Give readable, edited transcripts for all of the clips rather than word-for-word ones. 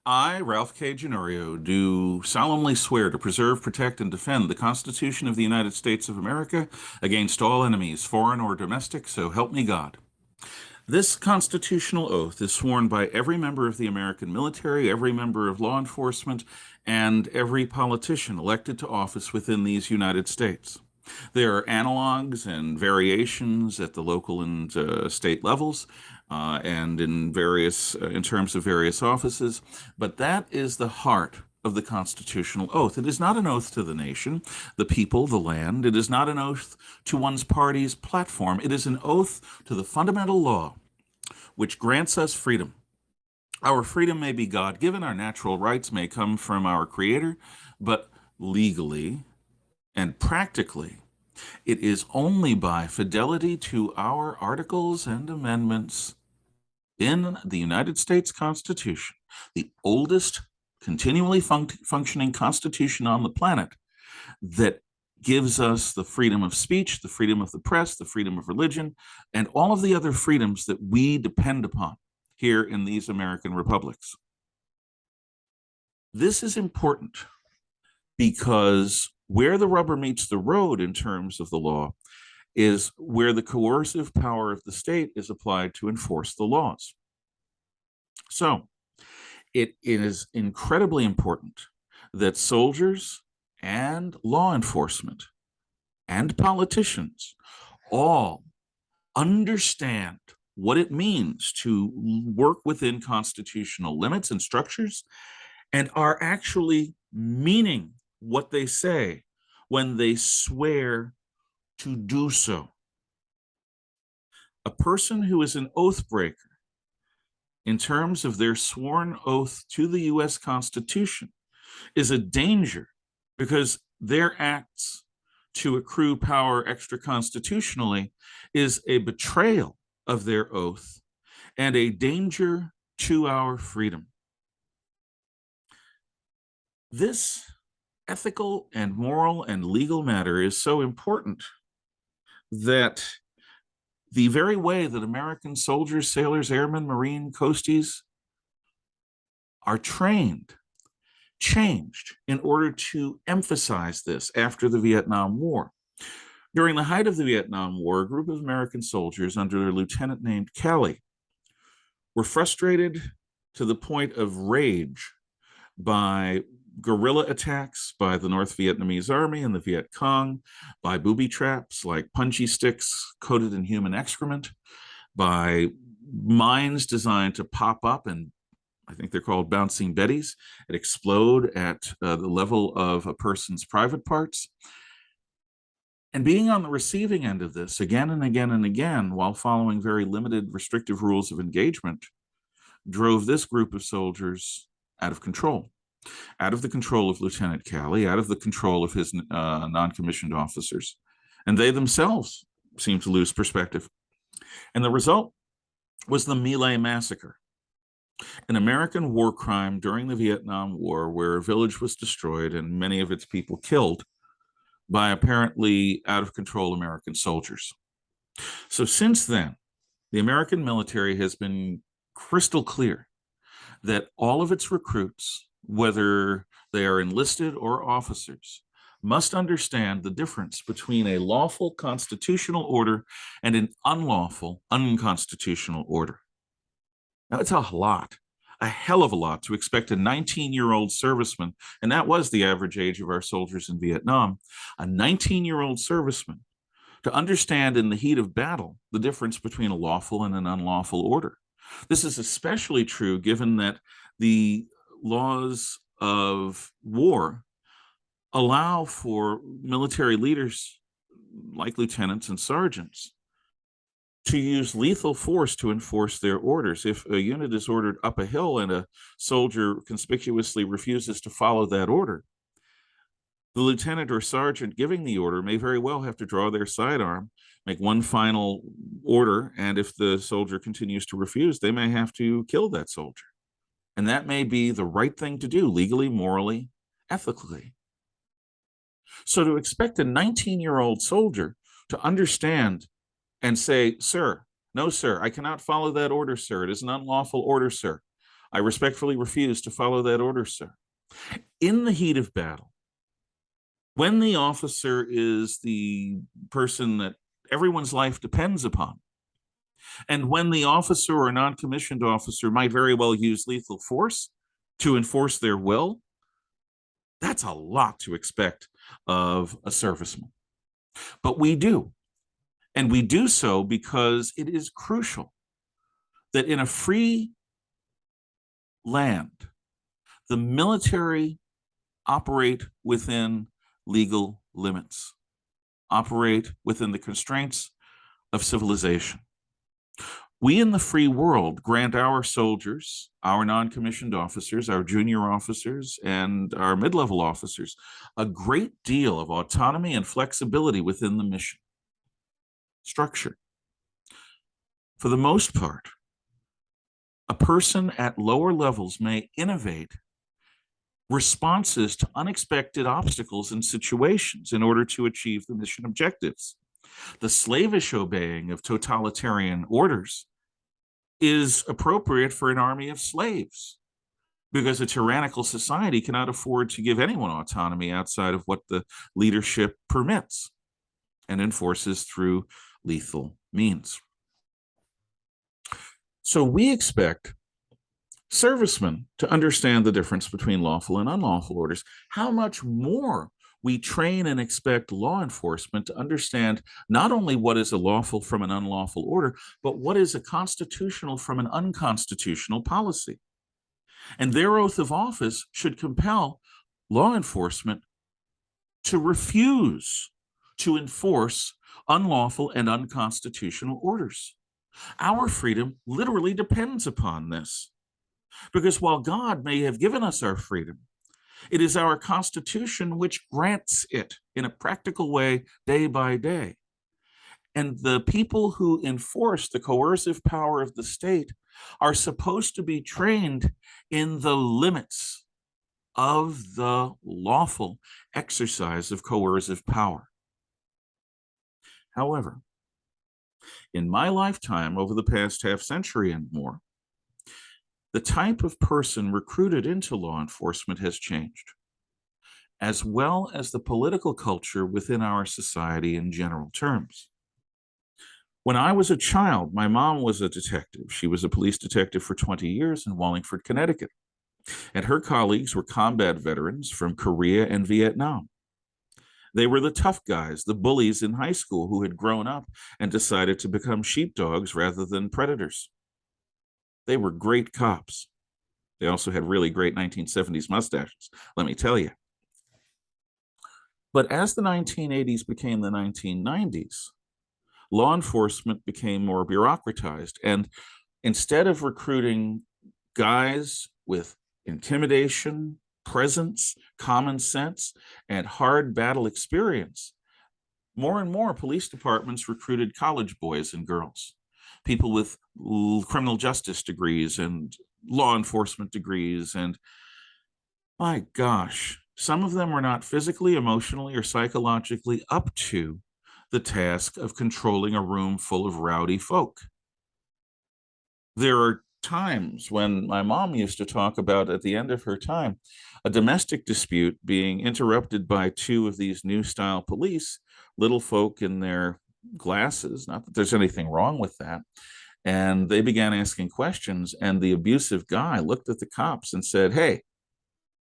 I, Ralph K. Ginorio, do solemnly swear to preserve, protect, and defend the Constitution of the United States of America against all enemies, foreign or domestic, so help me God. This constitutional oath is sworn by every member of the American military, every member of law enforcement, and every politician elected to office within these United States. There are analogs and variations at the local and state levels, and in terms of various offices, but that is the heart of the constitutional oath. It is not an oath to the nation, the people, the land. It is not an oath to one's party's platform. It is an oath to the fundamental law which grants us freedom. Our freedom may be God given, our natural rights may come from our Creator, but legally and practically, it is only by fidelity to our articles and amendments in the United States Constitution, the oldest continually functioning constitution on the planet, that gives us the freedom of speech, the freedom of the press, the freedom of religion, and all of the other freedoms that we depend upon here in these American republics. This is important because where the rubber meets the road in terms of the law is where the coercive power of the state is applied to enforce the laws. So it is incredibly important that soldiers and law enforcement and politicians all understand what it means to work within constitutional limits and structures and are actually meaning what they say when they swear to do so. A person who is an oath breaker in terms of their sworn oath to the U.S. Constitution is a danger because their acts to accrue power extra constitutionally is a betrayal of their oath and a danger to our freedom. This ethical and moral and legal matter is so important that the very way that American soldiers, sailors, airmen, Marine, coasties are trained changed in order to emphasize this after the Vietnam War. During the height of the Vietnam War, a group of American soldiers under a lieutenant named Kelly were frustrated to the point of rage by guerrilla attacks by the North Vietnamese Army and the Viet Cong, by booby traps like punji sticks coated in human excrement, by mines designed to pop up and I think they're called bouncing betties, and explode at the level of a person's private parts. And being on the receiving end of this again and again and again, while following very limited restrictive rules of engagement, drove this group of soldiers out of control, out of the control of Lieutenant Calley, out of the control of his non-commissioned officers. And they themselves seemed to lose perspective. And the result was the My Lai massacre, an American war crime during the Vietnam War where a village was destroyed and many of its people killed by apparently out of control American soldiers. So since then, the American military has been crystal clear that all of its recruits, whether they are enlisted or officers, must understand the difference between a lawful constitutional order and an unlawful unconstitutional order. Now, it's a lot, a hell of a lot to expect a 19-year-old serviceman, and that was the average age of our soldiers in Vietnam, a 19-year-old serviceman to understand in the heat of battle the difference between a lawful and an unlawful order. This is especially true given that the laws of war allow for military leaders like lieutenants and sergeants to use lethal force to enforce their orders. If a unit is ordered up a hill and a soldier conspicuously refuses to follow that order, the lieutenant or sergeant giving the order may very well have to draw their sidearm, make one final order, and if the soldier continues to refuse, they may have to kill that soldier. And that may be the right thing to do, legally, morally, ethically. So to expect a 19-year-old soldier to understand and say, sir, no, sir, I cannot follow that order, sir. It is an unlawful order, sir. I respectfully refuse to follow that order, sir. In the heat of battle, when the officer is the person that everyone's life depends upon, and when the officer or non-commissioned officer might very well use lethal force to enforce their will, that's a lot to expect of a serviceman. But we do. And we do so because it is crucial that in a free land, the military operate within legal limits, operate within the constraints of civilization. We in the free world grant our soldiers, our non-commissioned officers, our junior officers, and our mid-level officers a great deal of autonomy and flexibility within the mission structure. For the most part, a person at lower levels may innovate responses to unexpected obstacles and situations in order to achieve the mission objectives. The slavish obeying of totalitarian orders is appropriate for an army of slaves, because a tyrannical society cannot afford to give anyone autonomy outside of what the leadership permits and enforces through lethal means. So we expect servicemen to understand the difference between lawful and unlawful orders. How much more we train and expect law enforcement to understand not only what is a lawful from an unlawful order, but what is a constitutional from an unconstitutional policy. And their oath of office should compel law enforcement to refuse to enforce unlawful and unconstitutional orders. Our freedom literally depends upon this, because while God may have given us our freedom, it is our Constitution which grants it in a practical way day by day. And the people who enforce the coercive power of the state are supposed to be trained in the limits of the lawful exercise of coercive power. However, in my lifetime, over the past half century and more, the type of person recruited into law enforcement has changed, as well as the political culture within our society in general terms. When I was a child, my mom was a detective. She was a police detective for 20 years in Wallingford, Connecticut, and her colleagues were combat veterans from Korea and Vietnam. They were the tough guys, the bullies in high school who had grown up and decided to become sheepdogs rather than predators. They were great cops. They also had really great 1970s mustaches, let me tell you. But as the 1980s became the 1990s, law enforcement became more bureaucratized. And instead of recruiting guys with intimidation, presence, common sense, and hard battle experience, more and more police departments recruited college boys and girls, people with criminal justice degrees and law enforcement degrees. And my gosh, some of them were not physically, emotionally, or psychologically up to the task of controlling a room full of rowdy folk. There are times when my mom used to talk about, at the end of her time, a domestic dispute being interrupted by two of these new style police, little folk in their glasses, not that there's anything wrong with that. And they began asking questions, and the abusive guy looked at the cops and said, "Hey,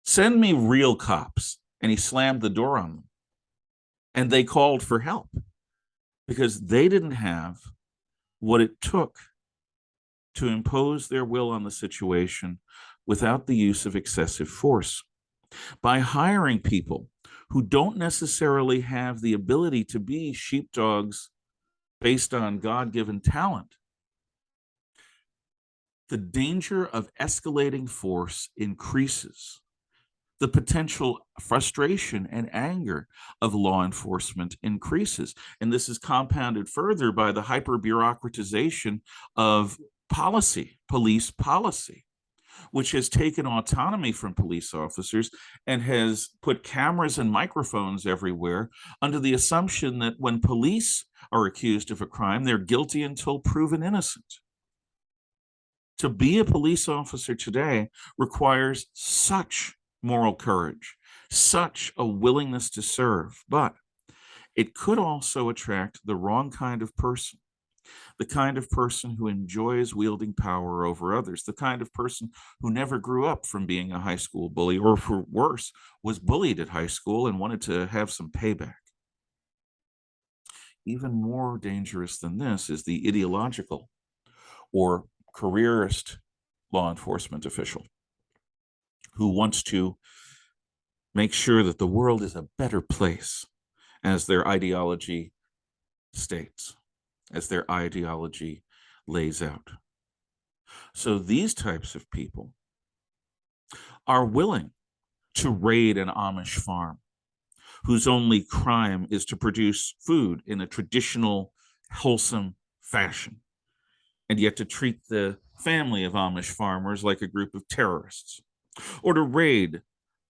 send me real cops." And he slammed the door on them. And they called for help because they didn't have what it took to impose their will on the situation without the use of excessive force. By hiring people who don't necessarily have the ability to be sheepdogs based on God-given talent, the danger of escalating force increases. The potential frustration and anger of law enforcement increases. And this is compounded further by the hyper-bureaucratization of policy, police policy, which has taken autonomy from police officers and has put cameras and microphones everywhere under the assumption that when police are accused of a crime, they're guilty until proven innocent. To be a police officer today requires such moral courage, such a willingness to serve, but it could also attract the wrong kind of person, the kind of person who enjoys wielding power over others, the kind of person who never grew up from being a high school bully, or for worse, was bullied at high school and wanted to have some payback. Even more dangerous than this is the ideological or careerist law enforcement official who wants to make sure that the world is a better place as their ideology states, as their ideology lays out. So these types of people are willing to raid an Amish farm whose only crime is to produce food in a traditional, wholesome fashion, and yet to treat the family of Amish farmers like a group of terrorists, or to raid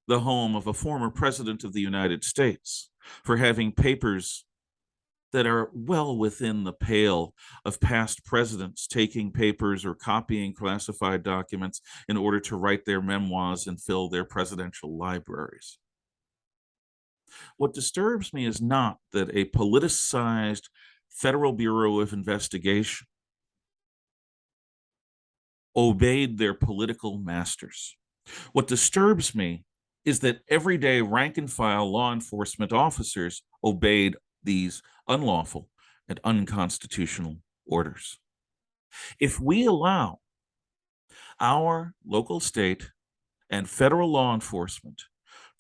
the home of a former president of the United States for having papers that are well within the pale of past presidents taking papers or copying classified documents in order to write their memoirs and fill their presidential libraries. What disturbs me is not that a politicized Federal Bureau of Investigation obeyed their political masters. What disturbs me is that everyday rank and file law enforcement officers obeyed these unlawful and unconstitutional orders. If we allow our local, state, and federal law enforcement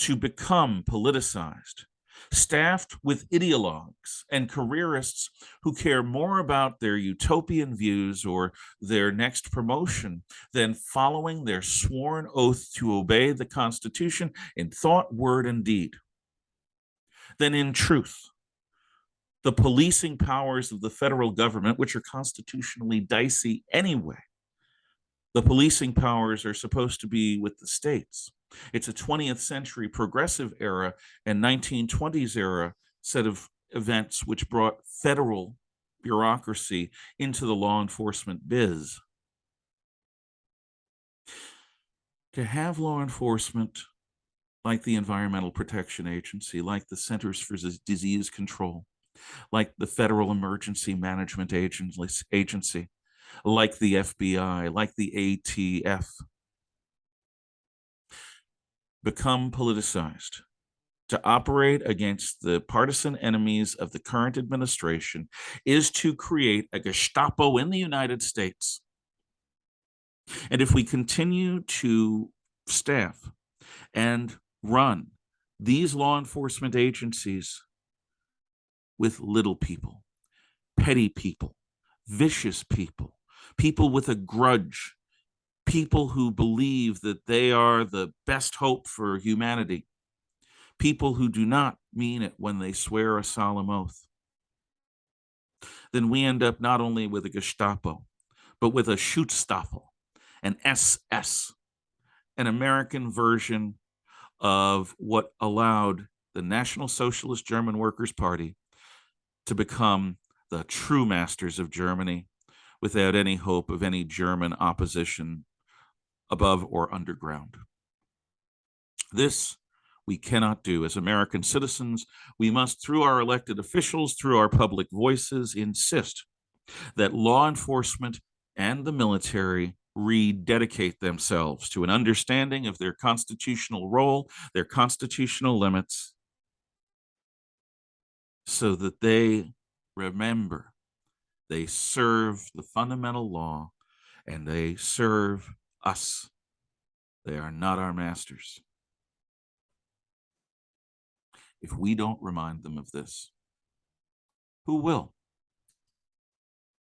to become politicized, staffed with ideologues and careerists who care more about their utopian views or their next promotion than following their sworn oath to obey the Constitution in thought, word, and deed, then in truth, the policing powers of the federal government, which are constitutionally dicey anyway, the policing powers are supposed to be with the states. It's a 20th century progressive era and 1920s era set of events which brought federal bureaucracy into the law enforcement biz. To have law enforcement like the Environmental Protection Agency, like the Centers for Disease Control, like the Federal Emergency Management Agency, like the FBI, like the ATF, become politicized, to operate against the partisan enemies of the current administration, is to create a Gestapo in the United States. And if we continue to staff and run these law enforcement agencies with little people, petty people, vicious people, people with a grudge, people who believe that they are the best hope for humanity, people who do not mean it when they swear a solemn oath, then we end up not only with a Gestapo, but with a Schutzstaffel, an SS, an American version of what allowed the National Socialist German Workers' Party to become the true masters of Germany without any hope of any German opposition above or underground. This we cannot do. As American citizens, we must, through our elected officials, through our public voices, insist that law enforcement and the military rededicate themselves to an understanding of their constitutional role, their constitutional limits, so that they remember they serve the fundamental law and they serve us. They are not our masters. If we don't remind them of this, who will?